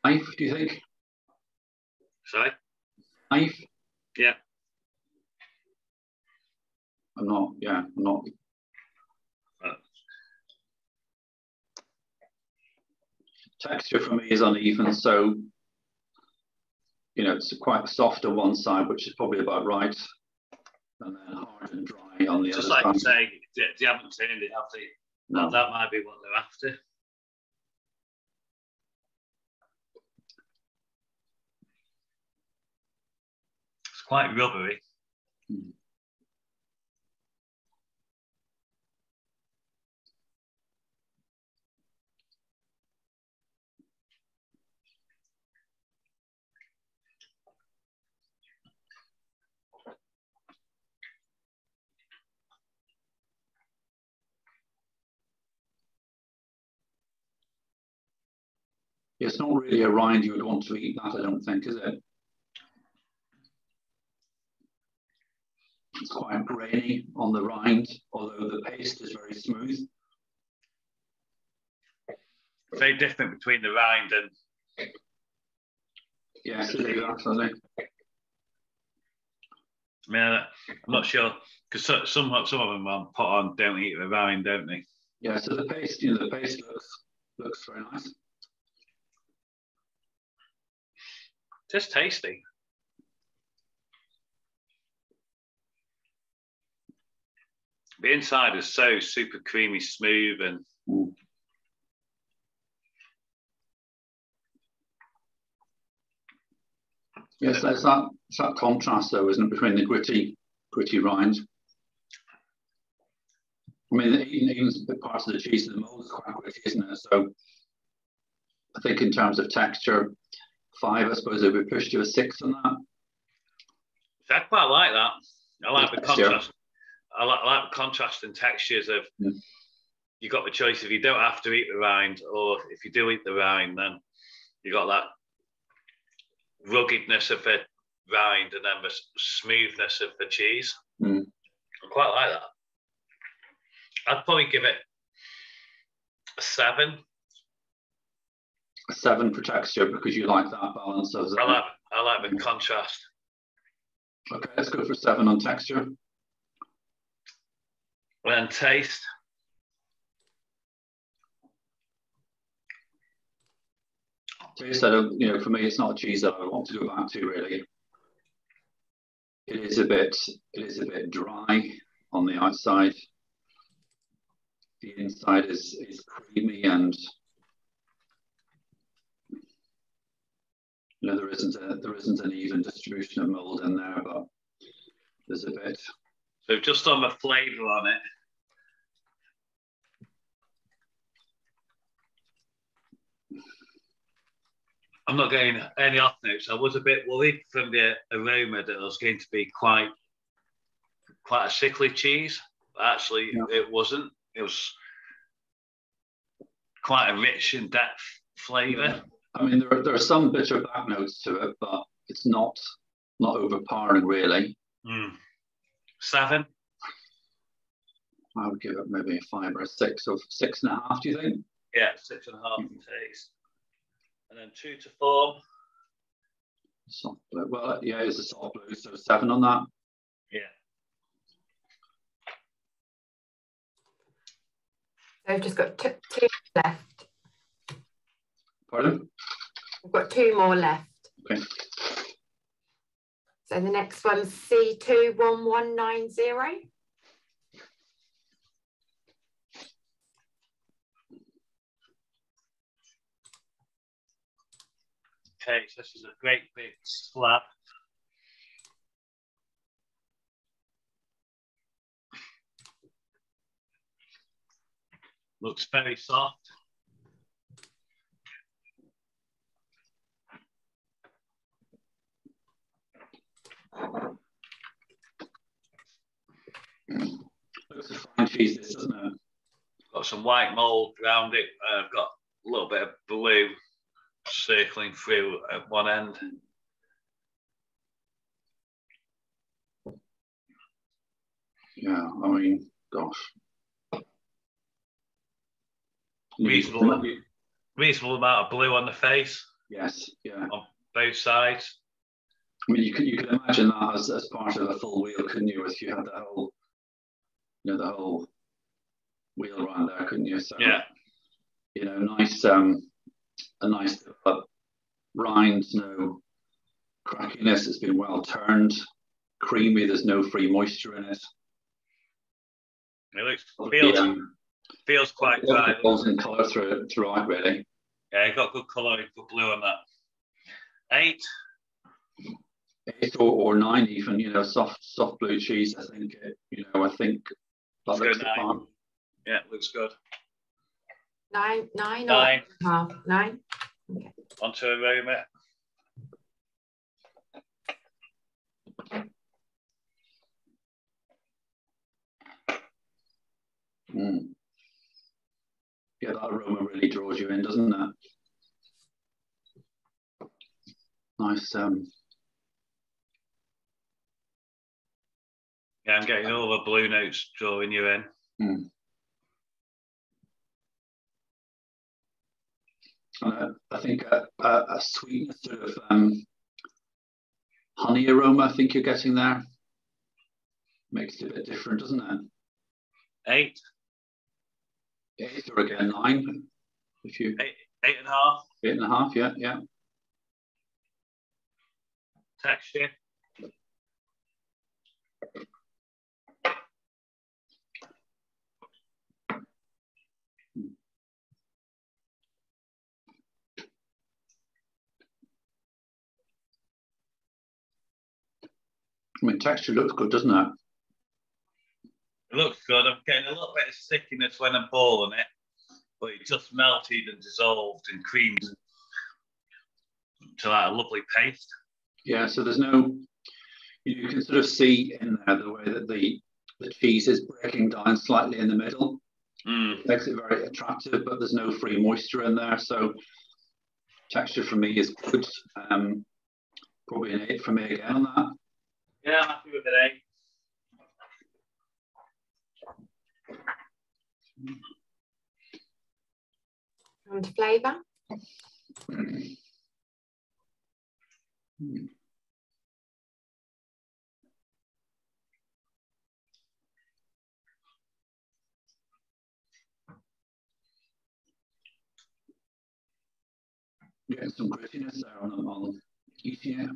Knife, do you think? Sorry? Knife? Yeah. I'm not. Texture for me is uneven, so it's quite soft on one side, which is probably about right, and then hard and dry on the other side. Just like you say, they haven't turned it, have they? No. That might be what they're after. It's quite rubbery. It's not really a rind you would want to eat that, I don't think, is it? It's quite grainy on the rind, although the paste is very smooth. Very different between the rind and... Yes, it is, absolutely. I mean, I'm not sure, because some of them put on don't eat the rind, don't they? Yeah, so the paste, the paste looks very nice. Just tasty. The inside is so super creamy, smooth, and yes, there's that contrast though, isn't it, between the gritty rind. I mean, even parts of the cheese in the mold is quite gritty, isn't it? So I think in terms of texture, 5, I suppose if we pushed to a 6 on that. I quite like that. I like the contrast. I like the contrast and textures of you got the choice if you don't have to eat the rind, or if you do eat the rind, then you got that ruggedness of the rind and then the smoothness of the cheese. I quite like that. I'd probably give it a 7. A 7 for texture because you like that balance of. I like the contrast. Okay, let's go for 7 on texture. And taste. Taste, I don't, for me, it's not a cheese that I want to go back to really. It is a bit dry on the outside. The inside is creamy, and there isn't an even distribution of mold in there, but there's a bit. So just on the flavour on it. I'm not getting any off notes. I was a bit worried from the aroma that it was going to be quite a sickly cheese. But actually, it wasn't. It was quite a rich and depth flavour. Yeah. I mean, there are some bitter back notes to it, but it's not overpowering really. 7. I would give it maybe a 5 or a 6 or 6.5. Do you think? Yeah, 6.5 in taste. And then 2 to 4. Soft blue. Well, yeah, it's a soft blue, so 7 on that. Yeah. So we've just got 2 left. Pardon? We've got 2 more left. Okay. So the next one's C21190. Okay, so this is a great big slab. Looks very soft. Looks a fine cheese, this, doesn't it? Got some white mold around it. I've got little bit of blue circling through at one end. Yeah, I mean, gosh. Reasonable amount of blue on the face. Yes, yeah. On both sides. I mean, you could imagine that as part of a full wheel, couldn't you? If you had the whole, you know, the whole wheel around there, couldn't you? So, yeah. You know, nice, a nice rind, no crackiness. It's been well turned, creamy. There's no free moisture in it. It looks feels quite dry. Golden colour throughout, really. Yeah, you got good colouring, good blue on that. 8 or 9 even, you know, soft blue cheese. I think, I think that looks good. 9. Yeah, looks good. 9 9. Or half 9. Okay. Onto aroma. Yeah, that aroma really draws you in, doesn't it? Nice. Yeah, I'm getting all the blue notes drawing you in. I think a sweetness, sort of honey aroma, I think you're getting there. Makes it a bit different, doesn't it? 8. 8 or again 9. If you 8.5. 8.5, yeah. Texture. I mean, texture looks good, doesn't it? It looks good. I'm getting a little bit of stickiness when I'm boiling it, but it just melted and dissolved and creamed to like a lovely paste. Yeah, so there's no, you can sort of see in there the way that the cheese is breaking down slightly in the middle. It makes it very attractive, but there's no free moisture in there. So texture for me is good. Probably an 8 for me again on that. Yeah, I'm happy with an 8. And flavour? Yeah, some grittiness there on VCA.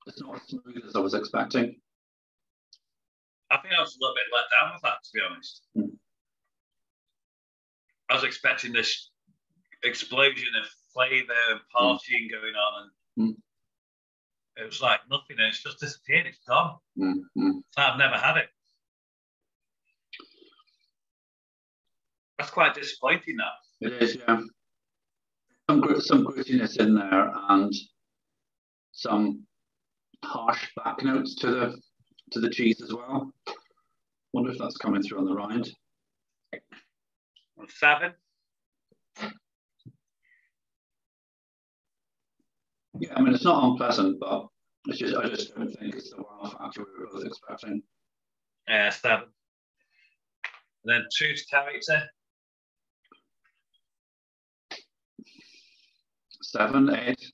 It's not as smooth as I was expecting. I think I was a little bit let down with that, to be honest. I was expecting this explosion of flavour and partying going on, and it was like nothing, and it's just disappeared. It's gone. I've never had it. That's quite disappointing, that. It is, yeah. Some grittiness in there and some harsh back notes to the cheese as well. Wonder if that's coming through on the rind. 7. Yeah, I mean, it's not unpleasant, but I just don't think it's the wow factor we were both expecting. 7. And then true to character. 7, 8.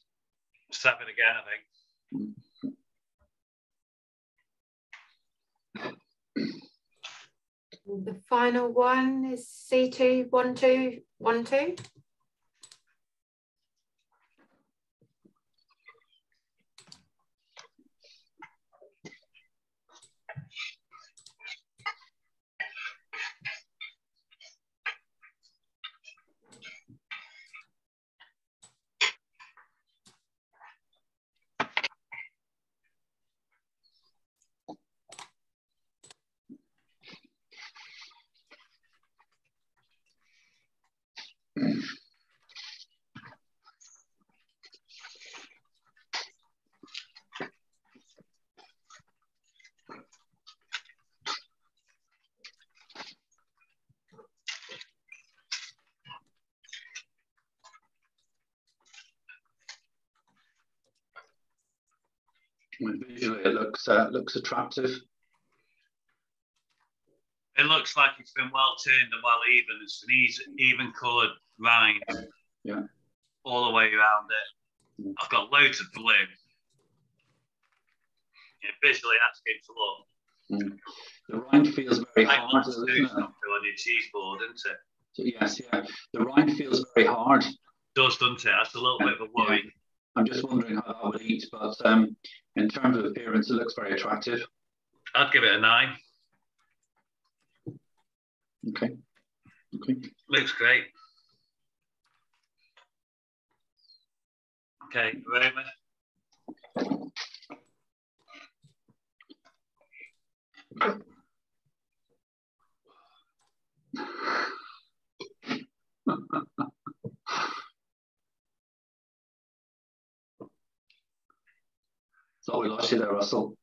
7 again, I think. The final one is C2 1212. Visually, it looks attractive. It looks like it's been well turned and well even. It's an even coloured rind, yeah, all the way around it. Mm. I've got loads of blue. Yeah, visually, that's good to look. Mm. The rind feels very hard, doesn't it? On your cheese board, isn't it? So, yes, yeah. The rind feels very hard. It does, doesn't it? That's a little bit of a worry. Yeah. I'm just wondering how that would eat, but in terms of appearance, it looks very attractive. I'd give it a 9. Okay. Okay. Looks great. Okay, aroma. So we lost you there, Russell.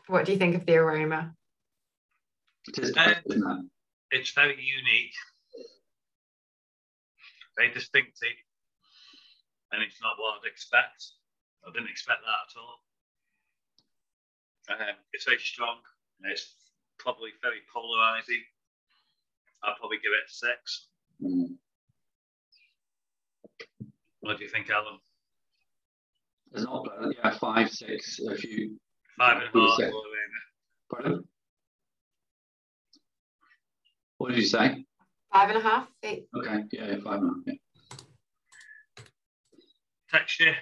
What do you think of the aroma? It is nice, isn't it? It's very unique, very distinctive, and it's not what I'd expect. I didn't expect that at all. It's very strong. It's probably very polarizing. I'd probably give it a 6. Mm. What do you think, Alan? It's not bad. Yeah, 5, 6. If you 5.5. Pardon? What did you say? 5.5. Okay, yeah, 5.5. Yeah. Texture.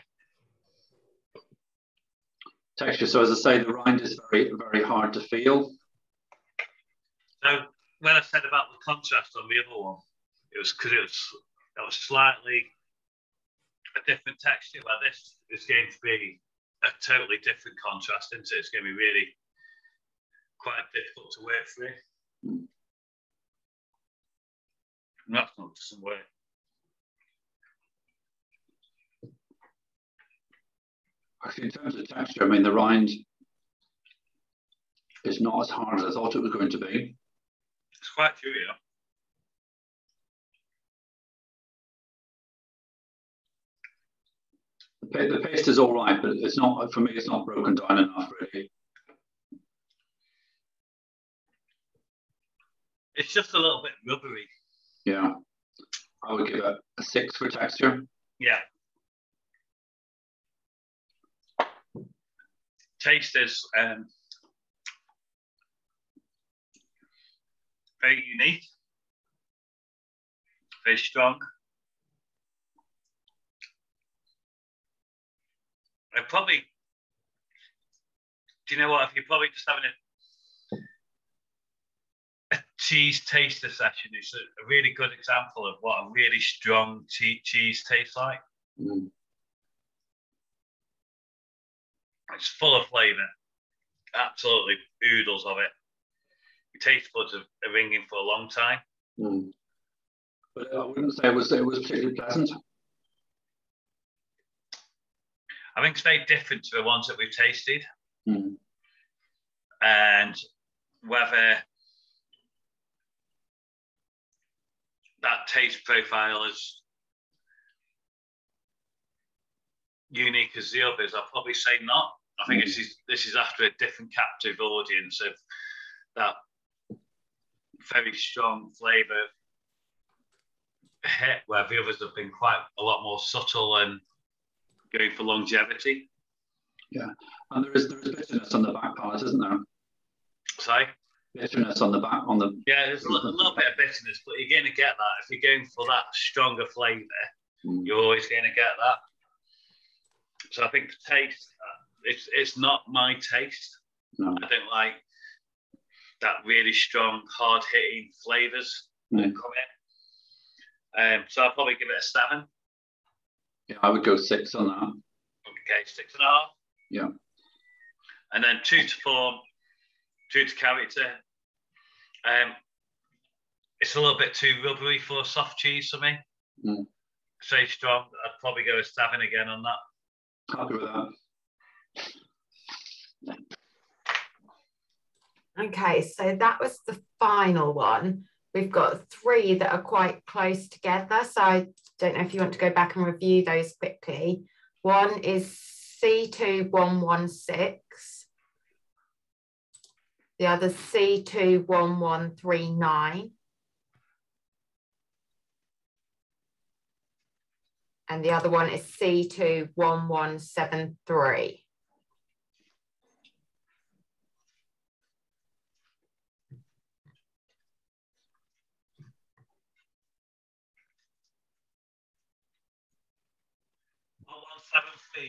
Texture. So as I say, the rind is very, very hard to feel. So when I said about the contrast on the other one, it was because it was slightly a different texture. Where this is going to be a totally different contrast, isn't it? It's going to be really quite difficult to work through. Mm. And that's not some work. Actually, in terms of texture, I mean, the rind is not as hard as I thought it was going to be. It's quite chewy, yeah. The paste is all right, but it's not, for me, it's not broken down enough, really. It's just a little bit rubbery. Yeah, I would give it a 6 for texture. Yeah. Taste is very unique, very strong. And probably, do you know what? If you're probably just having a cheese taster session, it's a really good example of what a really strong cheese tastes like. Mm. It's full of flavour, absolutely oodles of it. Your taste buds are ringing for a long time. Mm. But I wouldn't say it was particularly pleasant. I think it's very different to the ones that we've tasted. Mm. And whether that taste profile is unique as the others, I'll probably say not. I think this is after a different captive audience of that very strong flavour hit, where the others have been quite a lot more subtle and going for longevity. Yeah, and there is bitterness on the back palate, isn't there? Sorry? Bitterness on the back, on the... Yeah, there's a little bit of bitterness, but you're going to get that. If you're going for that stronger flavour, you're always going to get that. So I think the taste, it's not my taste. No. I don't like that really strong, hard-hitting flavours that come in. So I'll probably give it a 7. Yeah, I would go 6 on that. Okay, 6.5. Yeah. And then 2 to form, 2 to character. It's a little bit too rubbery for a soft cheese for me. Mm. Say strong, I'd probably go a 7 again on that. Happy with that. Okay, so that was the final one. We've got 3 that are quite close together. So don't know if you want to go back and review those quickly. One is C2116. The other C21139. And the other one is C21173.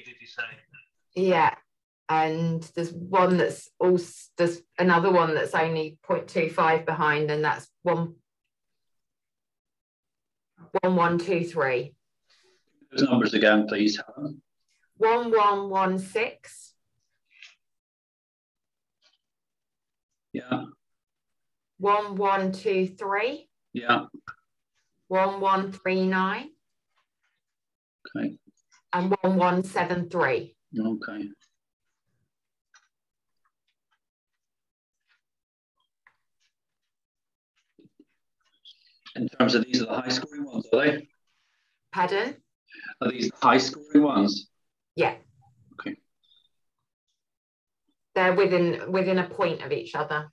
Did you say? Yeah, and there's one that's also, there's another one that's only 0.25 behind, and that's 1123. Those numbers again, please. 1116. Yeah. 1123. Yeah. 1139. Okay. And 1173. Okay. In terms of these are the high scoring ones, are they? Pardon? Are these the high scoring ones? Yeah. Okay. They're within a point of each other.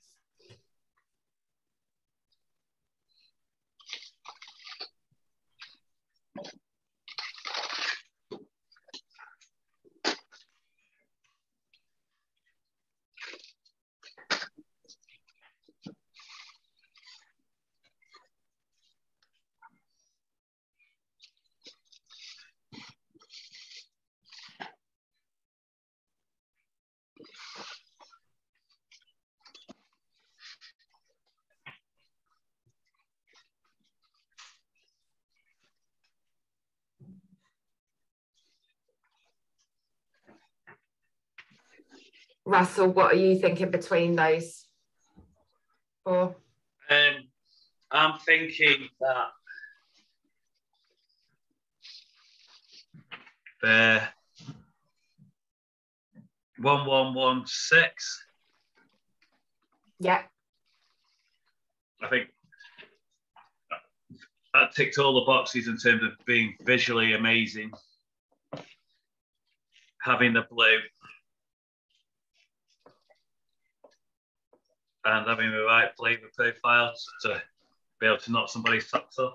Russell, what are you thinking between those four? I'm thinking that the 1116. Yeah. I think that ticked all the boxes in terms of being visually amazing, having the blue, and having the right flavour profile to be able to knock somebody's socks off.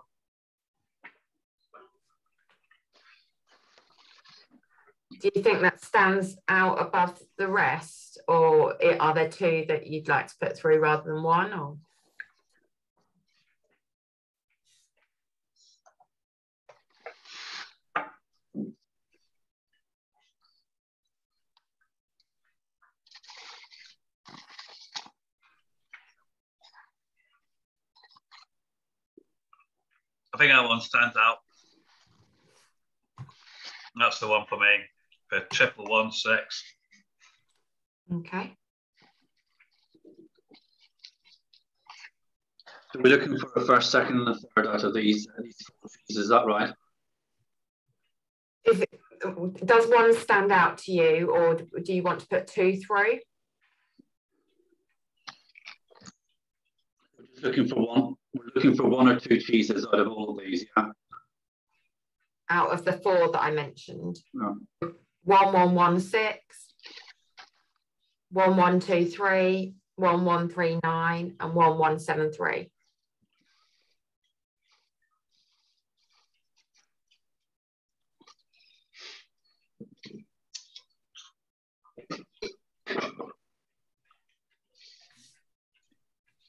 Do you think that stands out above the rest, or are there two that you'd like to put through rather than one? Or I think that one stands out. That's the one for me, for 1116. okay. So we're looking for a first, second, and a third out of these four trees. Is that right? Does one stand out to you, or do you want to put two through? We're just looking for one. We're looking for one or two cheeses out of all of these. Yeah. Out of the four that I mentioned. No. 1116, 1123, 1139, and 1173.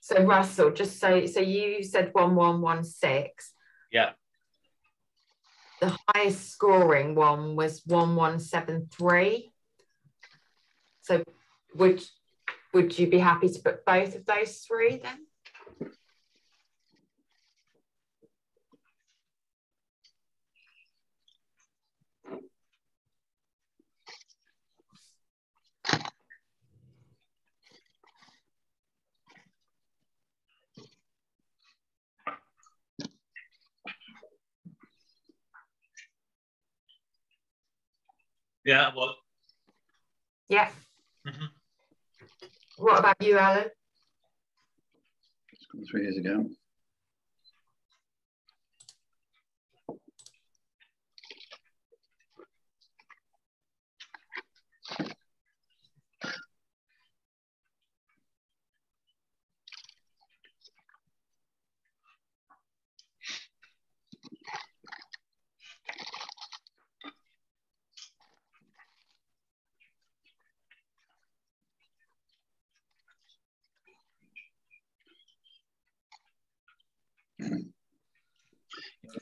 So Russell, just so you said 1116. Yeah. The highest scoring one was 1173. So would you be happy to put both of those three then? Yeah, well. Yeah. Mm-hmm. What about you, Alan? 3 years ago.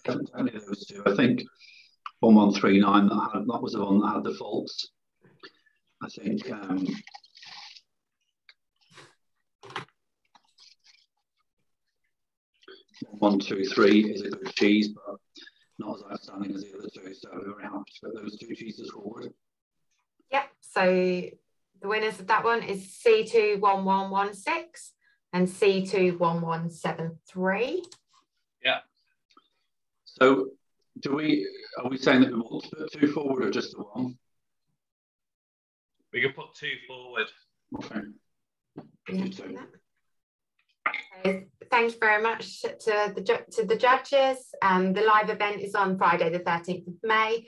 definitely those two. I think 1139 that was the one that had the faults. I think 123 is a good cheese, but not as outstanding as the other two. So we're very happy to put those two cheeses forward. Yep. So the winners of that one is C21116 and C21173. Yeah. So are we saying that we want to put two forward or just the one? We can put two forward. Okay. Thank you very much to the judges. The live event is on Friday the 13th of May,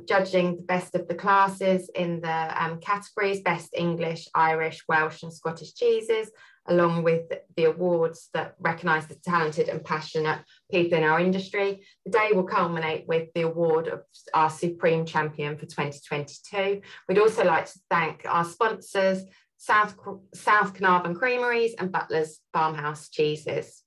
judging the best of the classes in the categories Best English, Irish, Welsh and Scottish cheeses, along with the awards that recognise the talented and passionate people in our industry. The day will culminate with the award of our Supreme Champion for 2022. We'd also like to thank our sponsors, South Carnarvon Creameries and Butler's Farmhouse Cheeses.